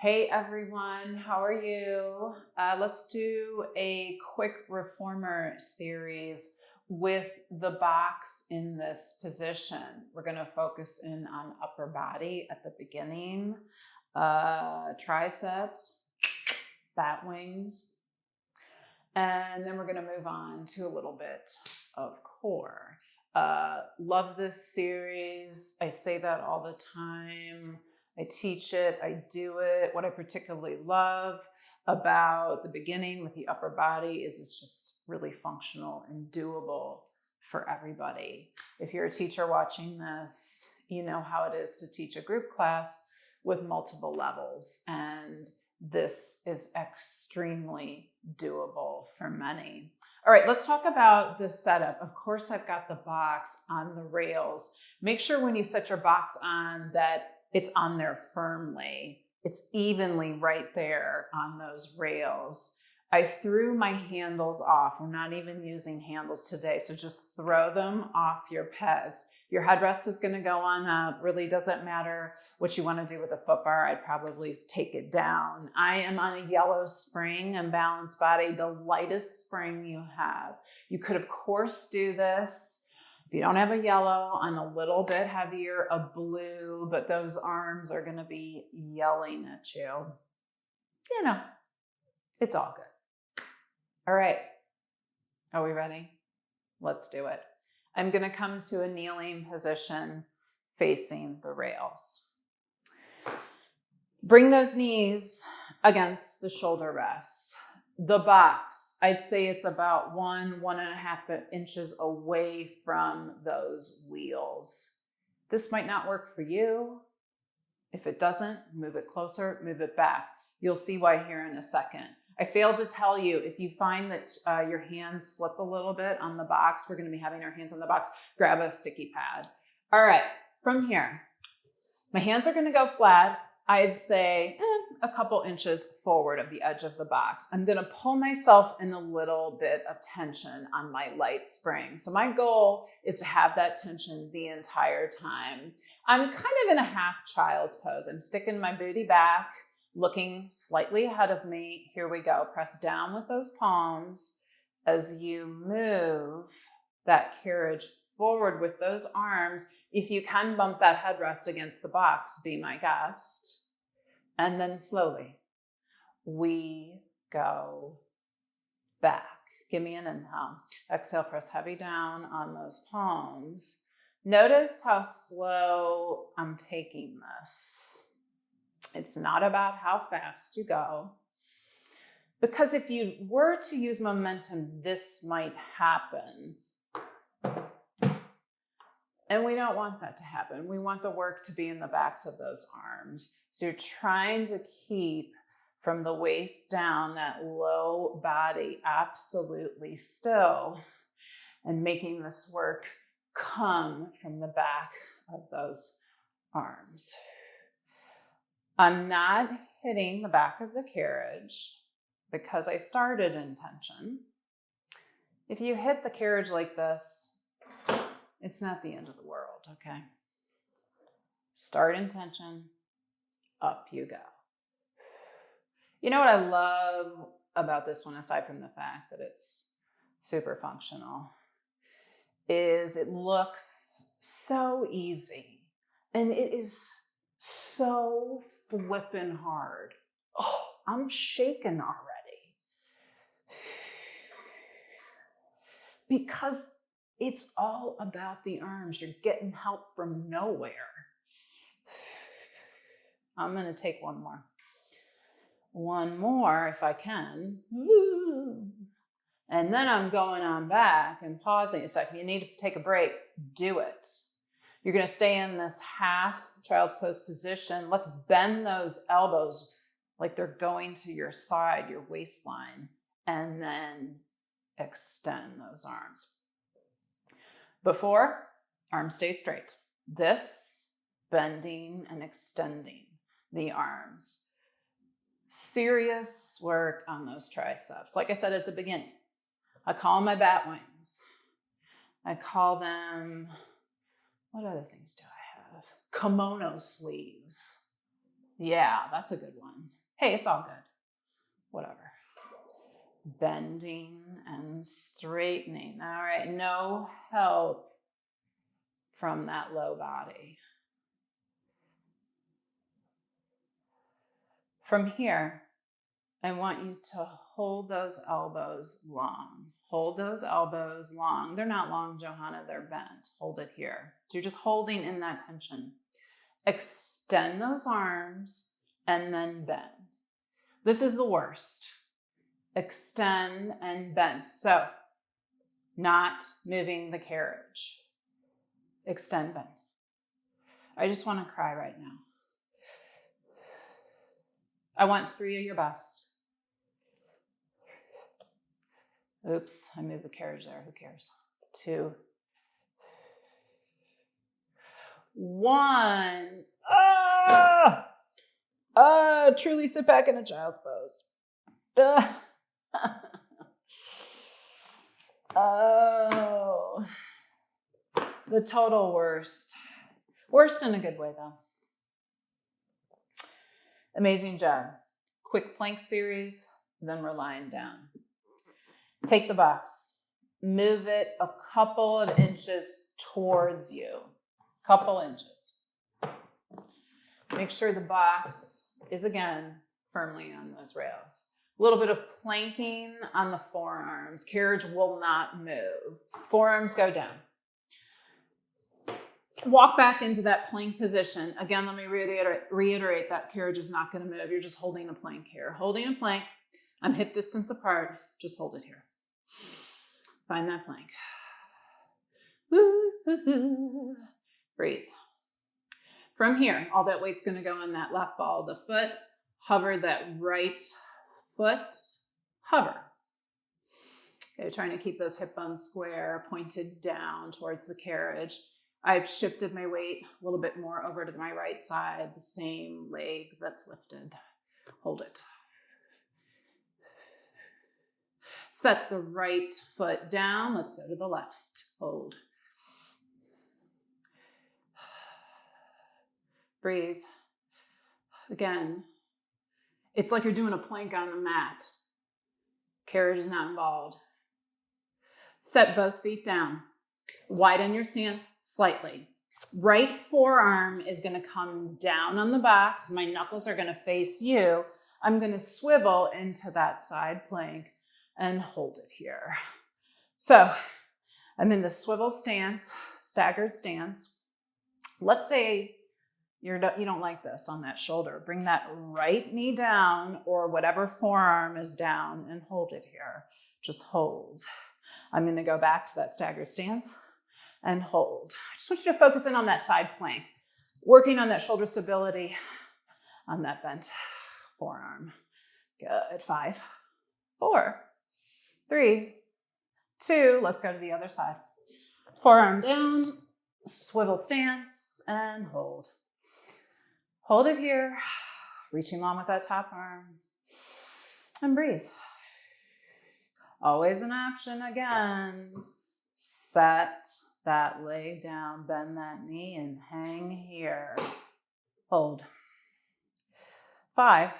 Hey everyone, how are you? Let's do a quick reformer series with the box in this position. We're going to focus in on upper body at the beginning, triceps, bat wings, and then we're going to move on to a little bit of core. Love this series. I say that all the time. I teach it, I do it. What I particularly love about the beginning with the upper body is it's just really functional and doable for everybody. If you're a teacher watching this, you know how it is to teach a group class with multiple levels, and this is extremely doable for many. All right, let's talk about the setup. Of course, I've got the box on the rails. Make sure when you set your box on that it's on there firmly. It's evenly right there on those rails. I threw my handles off. We're not even using handles today, so just throw them off your pegs. Your headrest is going to go on up. Really doesn't matter what you want to do with the foot bar. I'd probably take it down. I am on a yellow spring and balanced body, the lightest spring you have. You could, of course, do this. If you don't have a yellow, on a little bit heavier, a blue, but those arms are going to be yelling at you. You know, it's all good. All right. Are we ready? Let's do it. I'm going to come to a kneeling position facing the rails. Bring those knees against the shoulder rests. The box, I'd say it's about 1.5 inches away from those wheels. This might not work for you. If it doesn't, move it closer, move it back. You'll see why here in a second. I failed to tell you, if you find that your hands slip a little bit on the box, we're going to be having our hands on the box, grab a sticky pad. All right, from here, my hands are going to go flat. I'd say a couple inches forward of the edge of the box. I'm going to pull myself in a little bit of tension on my light spring. So my goal is to have that tension the entire time. I'm kind of in a half child's pose. I'm sticking my booty back, looking slightly ahead of me. Here we go. Press down with those palms as you move that carriage forward with those arms. If you can bump that headrest against the box, be my guest. And then slowly, we go back. Give me an inhale. Exhale, press heavy down on those palms. Notice how slow I'm taking this. It's not about how fast you go. Because if you were to use momentum, this might happen. And we don't want that to happen. We want the work to be in the backs of those arms. So you're trying to keep from the waist down that low body absolutely still and making this work come from the back of those arms. I'm not hitting the back of the carriage because I started in tension. If you hit the carriage like this, it's not the end of the world, okay? Start in tension, up you go. You know what I love about this one, aside from the fact that it's super functional, is it looks so easy and it is so flippin' hard. Oh, I'm shaking already. Because it's all about the arms. You're getting help from nowhere. I'm going to take one more. One more if I can. And then I'm going on back and pausing a second. You need to take a break. Do it. You're going to stay in this half child's pose position. Let's bend those elbows like they're going to your side, your waistline, and then extend those arms. Before, arms stay straight. This, bending and extending the arms. Serious work on those triceps. Like I said at the beginning, I call them my bat wings. I call them, what other things do I have? Kimono sleeves. Yeah, that's a good one. Hey, it's all good. Whatever. Bending and straightening. All right, no help from that low body. From here, I want you to hold those elbows long. Hold those elbows long. They're not long, Johanna, they're bent. Hold it here. So you're just holding in that tension. Extend those arms and then bend. This is the worst. Extend and bend. So, not moving the carriage. Extend, bend. I just want to cry right now. I want 3 of your best. Oops, I moved the carriage there. Who cares? 2. 1. Truly sit back in a child's pose. Oh, the total worst. Worst in a good way, though. Amazing job. Quick plank series, then we're lying down. Take the box. Move it a couple of inches towards you. Couple inches. Make sure the box is, again, firmly on those rails. A little bit of planking on the forearms. Carriage will not move. Forearms go down. Walk back into that plank position. Again, let me reiterate that carriage is not going to move. You're just holding a plank here. Holding a plank. I'm hip distance apart. Just hold it here. Find that plank. Breathe. From here, all that weight's going to go on that left ball of the foot. Hover that right foot. Hover. Okay, trying to keep those hip bones square, pointed down towards the carriage. I've shifted my weight a little bit more over to my right side, the same leg that's lifted. Hold it. Set the right foot down. Let's go to the left. Hold. Breathe. Again, it's like you're doing a plank on the mat. Carriage is not involved. Set both feet down. Widen your stance slightly. Right forearm is going to come down on the box. My knuckles are going to face you. I'm going to swivel into that side plank and hold it here. So I'm in the swivel stance, staggered stance. Let's say you don't like this on that shoulder. Bring that right knee down or whatever forearm is down and hold it here. Just hold. I'm going to go back to that staggered stance and hold. I just want you to focus in on that side plank, working on that shoulder stability on that bent forearm. Good. 5, 4, 3, 2. Let's go to the other side. Forearm down, swivel stance, and hold. Hold it here, reaching long with that top arm, and breathe. Always an option again. Set that leg down, bend that knee, and hang here. Hold. 5,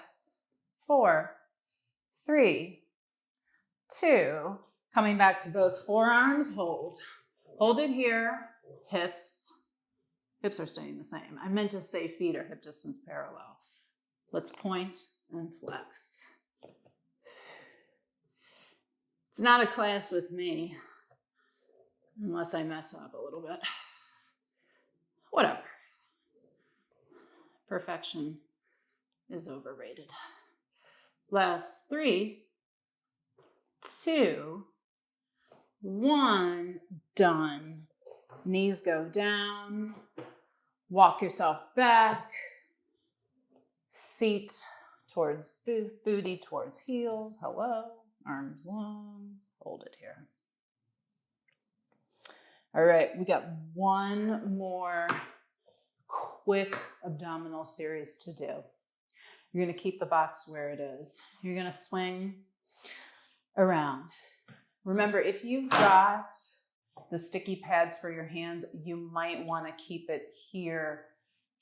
4, 3, 2. Coming back to both forearms, hold. Hold it here. Hips are staying the same. I meant to say feet are hip distance parallel. Let's point and flex. It's not a class with me, unless I mess up a little bit. Whatever. Perfection is overrated. Last 3, 2, 1. Done. Knees go down. Walk yourself back. Seat towards booty, towards heels. Hello. Arms long. Hold it here. All right, we got one more quick abdominal series to do. You're going to keep the box where it is. You're going to swing around. Remember, if you've got the sticky pads for your hands, you might want to keep it here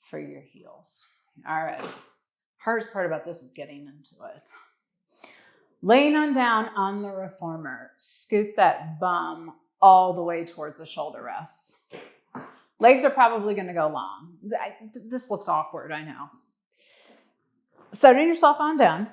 for your heels. All right. Hardest part about this is getting into it. Laying on down on the reformer, scoot that bum all the way towards the shoulder rests. Legs are probably going to go long. This looks awkward, I know. Setting yourself on down.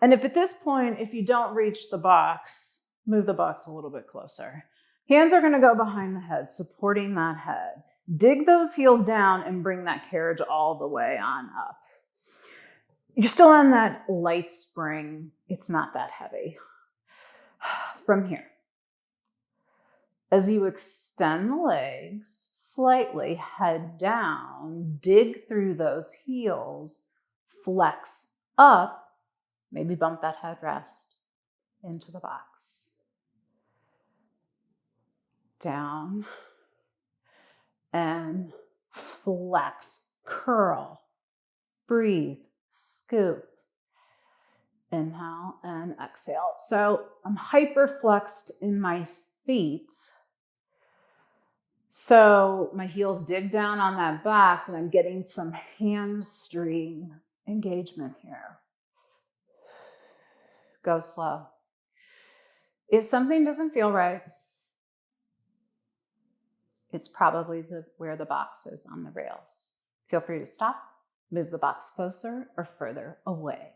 And if at this point, if you don't reach the box, move the box a little bit closer. Hands are going to go behind the head, supporting that head. Dig those heels down and bring that carriage all the way on up. You're still on that light spring. It's not that heavy. From here, as you extend the legs slightly, head down, dig through those heels, flex up, maybe bump that headrest into the box. Down and flex, curl, breathe, scoop. Inhale and exhale. So I'm hyper flexed in my feet. So my heels dig down on that box and I'm getting some hamstring engagement here. Go slow. If something doesn't feel right, it's probably where the box is on the rails. Feel free to stop, move the box closer or further away.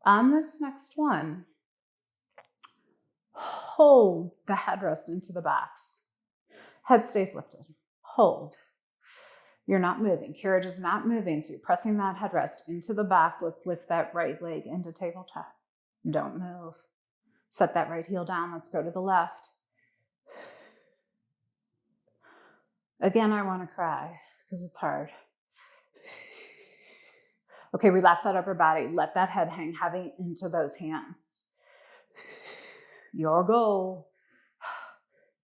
On this next one, hold the headrest into the box. Head stays lifted. Hold. You're not moving. Carriage is not moving, so you're pressing that headrest into the box. Let's lift that right leg into tabletop. Don't move. Set that right heel down. Let's go to the left. Again, I want to cry because it's hard. Okay, relax that upper body. Let that head hang heavy into those hands. Your goal.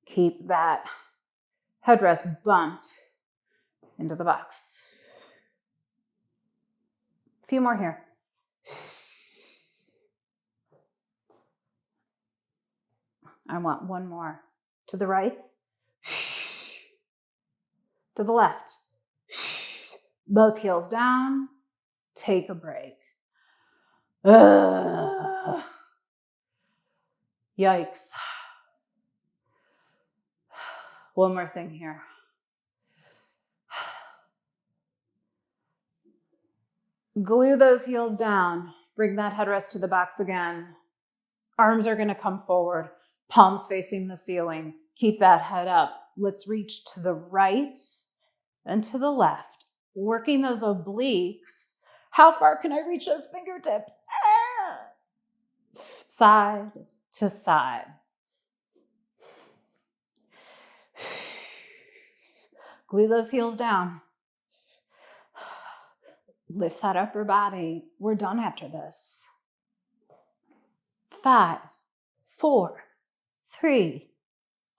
Keep that headrest bumped into the box. A few more here. I want one more. To the right. To the left. Both heels down. Take a break. Yikes. One more thing here. Glue those heels down. Bring that headrest to the box again. Arms are going to come forward. Palms facing the ceiling. Keep that head up. Let's reach to the right and to the left. Working those obliques. How far can I reach those fingertips? Side to side. Glue those heels down. Lift that upper body. We're done after this. 5, 4, 3,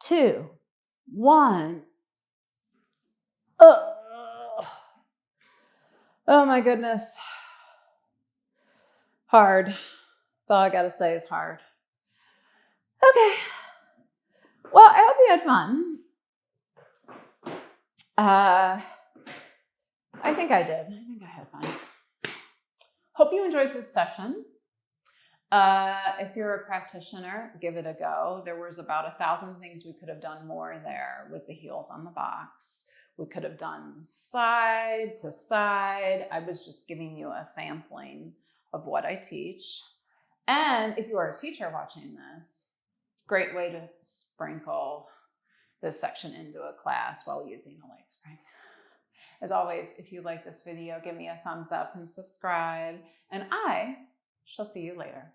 2, 1. Oh my goodness. Hard. That's all I gotta say is hard. Okay. Well, I hope you had fun. I think I did. I think I had fun. Hope you enjoyed this session. If you're a practitioner, give it a go. There was about 1,000 things we could have done more there with the heels on the box. We could have done side to side. I was just giving you a sampling of what I teach. And if you are a teacher watching this, great way to sprinkle this section into a class while using a light spring. As always, if you like this video, give me a thumbs up and subscribe. And I shall see you later.